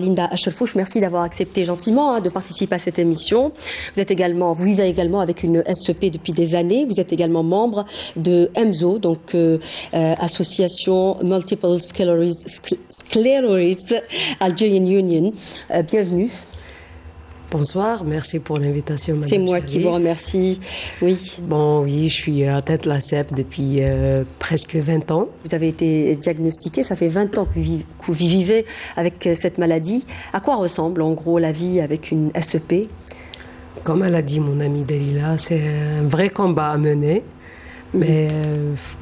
Linda Achelfouch, merci d'avoir accepté gentiment de participer à cette émission. Vous vivez également avec une SEP depuis des années. Vous êtes également membre de EMSO, donc Association Multiple Sclerosis Algerian Union. Bienvenue. Bonsoir, merci pour l'invitation. C'est moi qui vous remercie. Oui. Bon, oui, je suis atteinte de la SEP depuis presque 20 ans. Vous avez été diagnostiquée, ça fait 20 ans que vous vivez avec cette maladie. À quoi ressemble en gros la vie avec une SEP? Comme elle a dit mon amie Dalila, c'est un vrai combat à mener. Mais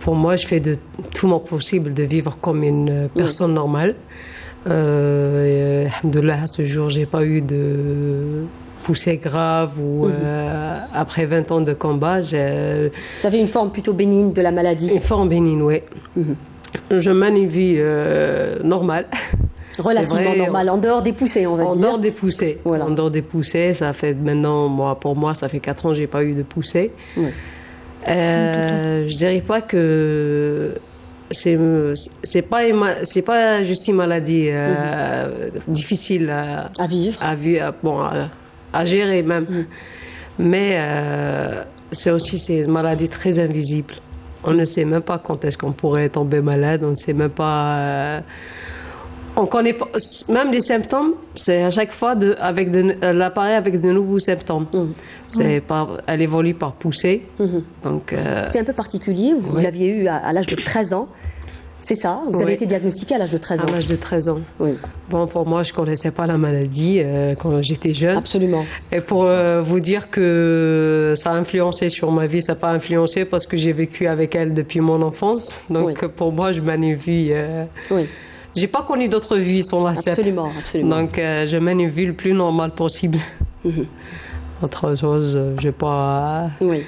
pour moi, je fais de tout mon possible de vivre comme une personne normale. Alhamdoulilah, à ce jour, j'ai pas eu de poussée grave ou après 20 ans de combat. Vous avez une forme plutôt bénigne de la maladie. Une forme bénigne, oui. Je mène une vie normale. Relativement normale, en dehors des poussées, on va dire. En dehors des poussées. Voilà. En dehors des poussées, ça fait maintenant, pour moi, ça fait 4 ans que j'ai pas eu de poussée. Oui. Je dirais pas que c'est pas juste une maladie difficile à vivre, à gérer même. Mais c'est une maladie très invisible. On ne sait même pas quand est-ce qu'on pourrait tomber malade. On ne sait même pas. On connaît pas, même les symptômes. C'est à chaque fois l'appareil avec de nouveaux symptômes. Elle évolue par poussée. Donc c'est un peu particulier. Vous l'aviez eu à l'âge de 13 ans. C'est ça, vous avez été diagnostiqué à l'âge de 13 ans. À l'âge de 13 ans. Oui. Bon, pour moi, je ne connaissais pas la maladie quand j'étais jeune. Absolument. Et pour vous dire que ça a influencé sur ma vie, ça n'a pas influencé parce que j'ai vécu avec elle depuis mon enfance. Donc pour moi, je mène une vie... J'ai pas connu d'autre vie sans la SEP. Absolument, absolument. Donc je mène une vie le plus normale possible. Autre chose, j'ai pas... Oui.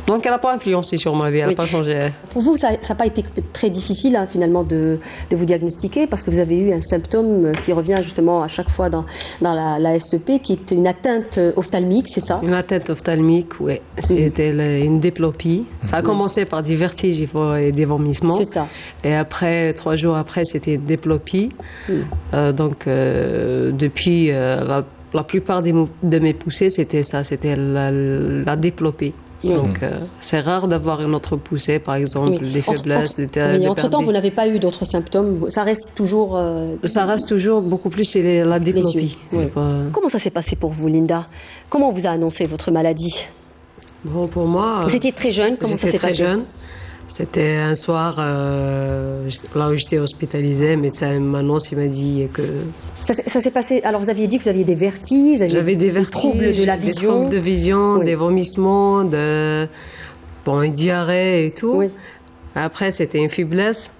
Donc elle n'a pas influencé sur ma vie, elle n'a pas changé. Pour vous, ça n'a pas été très difficile finalement de vous diagnostiquer parce que vous avez eu un symptôme qui revient justement à chaque fois dans la SEP, qui est une atteinte ophtalmique, c'est ça? Une atteinte ophtalmique, oui. C'était une diplopie. Ça a commencé par des vertiges et des vomissements. C'est ça. Et après, 3 jours après, c'était une diplopie. Donc depuis la plupart de mes poussées, c'était ça, c'était la diplopie. Donc, c'est rare d'avoir une autre poussée, par exemple, des faiblesses. Entre-temps, vous n'avez pas eu d'autres symptômes. Ça reste toujours... Ça reste toujours beaucoup plus, c'est la diplopie. Comment ça s'est passé pour vous, Linda? Comment on vous a annoncé votre maladie? Bon, pour moi... Vous étiez très jeune, comment ça s'est passé? J'étais très jeune. C'était un soir, là où j'étais hospitalisée, le médecin m'annonce, il m'a dit que... Ça s'est passé, alors vous aviez dit que vous aviez des vertiges, j'avais des troubles de la vision. Des troubles de vision, des vomissements, une diarrhée et tout. Oui. Après, c'était une faiblesse.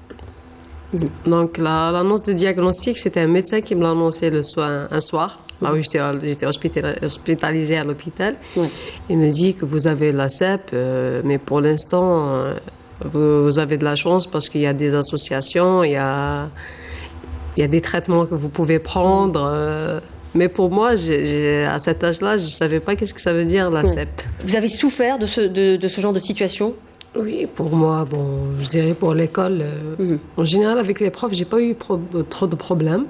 Donc l'annonce de diagnostic, c'était un médecin qui me l'a annoncé un soir. Là où j'étais hospitalisée à l'hôpital. Il me dit que vous avez la SEP, mais pour l'instant... Vous avez de la chance parce qu'il y a des associations, il y a des traitements que vous pouvez prendre. Mais pour moi, à cet âge-là, je ne savais pas qu'est-ce que ça veut dire la SEP. Vous avez souffert de ce genre de situation? Oui, pour moi, je dirais pour l'école. En général, avec les profs, j'ai pas eu trop de problèmes.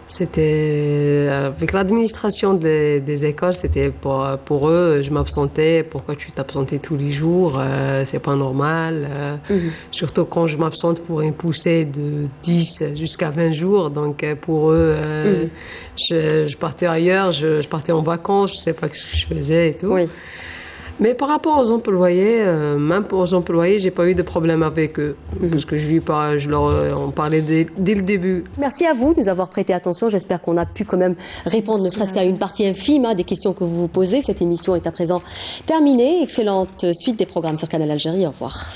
C'était avec l'administration des écoles, c'était pour eux, je m'absentais. Pourquoi tu t'absentais tous les jours? C'est pas normal. Surtout quand je m'absente pour une poussée de 10 jusqu'à 20 jours. Donc pour eux, je partais ailleurs, je partais en vacances, je sais pas ce que je faisais et tout. Oui. Mais par rapport aux employés, même pour les employés, j'ai pas eu de problème avec eux. Parce que je leur en parlais dès le début. Merci à vous de nous avoir prêté attention. J'espère qu'on a pu quand même répondre ne serait-ce qu'à une partie infime des questions que vous vous posez. Cette émission est à présent terminée. Excellente suite des programmes sur Canal Algérie. Au revoir.